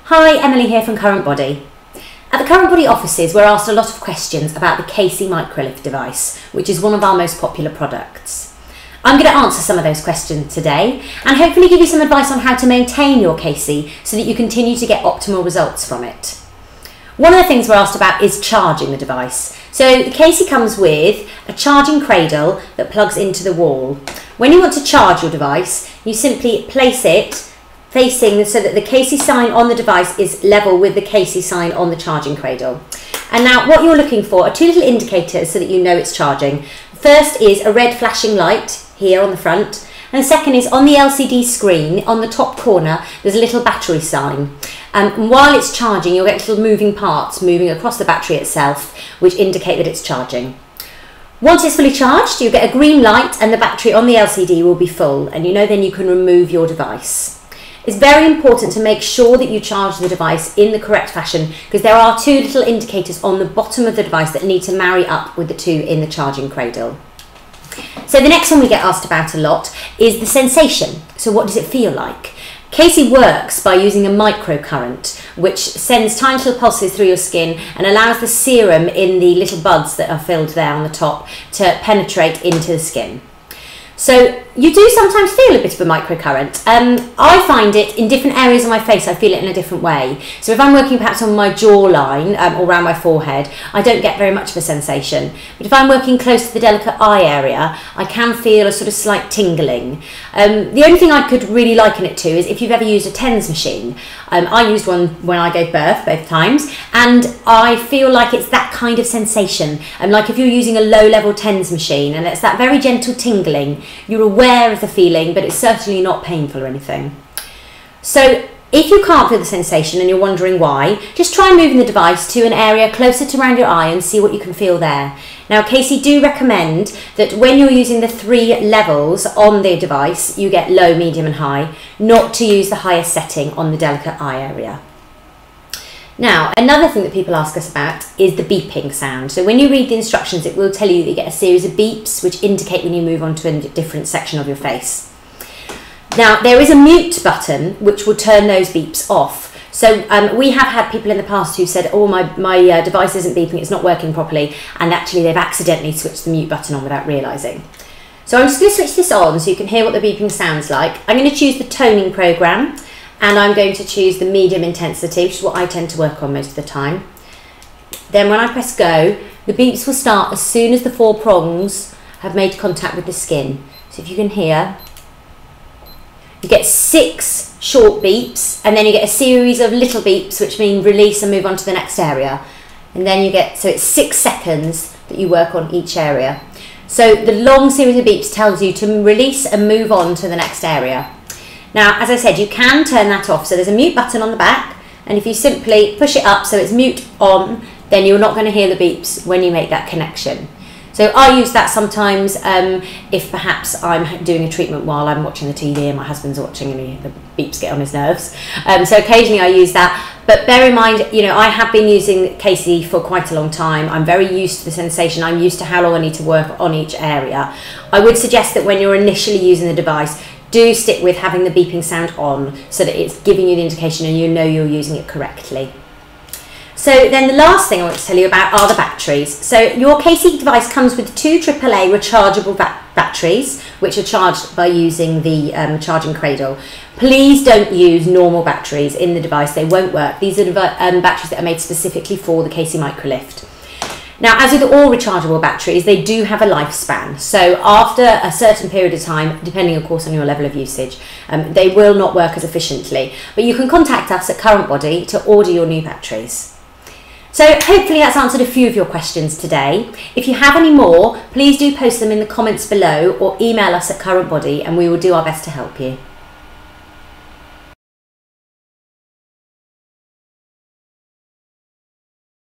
Hi, Emily here from CurrentBody. At the CurrentBody offices, we're asked a lot of questions about the CACI Microlift device, which is one of our most popular products. I'm going to answer some of those questions today and hopefully give you some advice on how to maintain your CACI so that you continue to get optimal results from it. One of the things we're asked about is charging the device. So the CACI comes with a charging cradle that plugs into the wall. When you want to charge your device, you simply place it facing so that the CACI sign on the device is level with the CACI sign on the charging cradle. And now what you're looking for are two little indicators so that you know it's charging. First is a red flashing light here on the front, and the second is on the LCD screen on the top corner there's a little battery sign. And while it's charging you'll get little moving parts moving across the battery itself which indicate that it's charging. Once it's fully charged you get a green light and the battery on the LCD will be full, and you know then you can remove your device. It's very important to make sure that you charge the device in the correct fashion because there are two little indicators on the bottom of the device that need to marry up with the two in the charging cradle. So the next one we get asked about a lot is the sensation. So what does it feel like? CACI works by using a microcurrent which sends tiny little pulses through your skin and allows the serum in the little buds that are filled there on the top to penetrate into the skin. So you do sometimes feel a bit of a microcurrent. I find it in different areas of my face, I feel it in a different way. So if I'm working perhaps on my jawline or around my forehead, I don't get very much of a sensation. But if I'm working close to the delicate eye area, I can feel a sort of slight tingling. The only thing I could really liken it to is if you've ever used a TENS machine. I used one when I gave birth both times, and I feel like it's that kind of sensation. Like if you're using a low-level TENS machine and it's that very gentle tingling, you're aware of the feeling, but it's certainly not painful or anything. So if you can't feel the sensation and you're wondering why, just try moving the device to an area closer to around your eye and see what you can feel there. Now CACI do recommend that when you're using the 3 levels on the device, you get low, medium and high, not to use the highest setting on the delicate eye area. Now, another thing that people ask us about is the beeping sound. So when you read the instructions, it will tell you that you get a series of beeps which indicate when you move on to a different section of your face. Now, there is a mute button which will turn those beeps off. So we have had people in the past who said, oh, my device isn't beeping, it's not working properly, and actually they've accidentally switched the mute button on without realising. So I'm just going to switch this on so you can hear what the beeping sounds like. I'm going to choose the toning programme, and I'm going to choose the medium intensity, which is what I tend to work on most of the time. Then when I press go, the beeps will start as soon as the 4 prongs have made contact with the skin. So if you can hear, you get 6 short beeps, and then you get a series of little beeps, which mean release and move on to the next area. And then you get, so it's 6 seconds that you work on each area. So the long series of beeps tells you to release and move on to the next area. Now, as I said, you can turn that off. So there's a mute button on the back, and if you simply push it up so it's mute on, then you're not going to hear the beeps when you make that connection. So I use that sometimes if perhaps I'm doing a treatment while I'm watching the TV and my husband's watching and the beeps get on his nerves. So occasionally I use that. But bear in mind, you know, I have been using CACI for quite a long time. I'm very used to the sensation. I'm used to how long I need to work on each area. I would suggest that when you're initially using the device, do stick with having the beeping sound on so that it's giving you the indication and you know you're using it correctly. So then the last thing I want to tell you about are the batteries. So your CACI device comes with 2 AAA rechargeable batteries which are charged by using the charging cradle. Please don't use normal batteries in the device, they won't work. These are the batteries that are made specifically for the CACI Microlift. Now, as with all rechargeable batteries, they do have a lifespan. So after a certain period of time, depending of course on your level of usage, they will not work as efficiently. But you can contact us at CurrentBody to order your new batteries. So hopefully that's answered a few of your questions today. If you have any more, please do post them in the comments below or email us at CurrentBody and we will do our best to help you.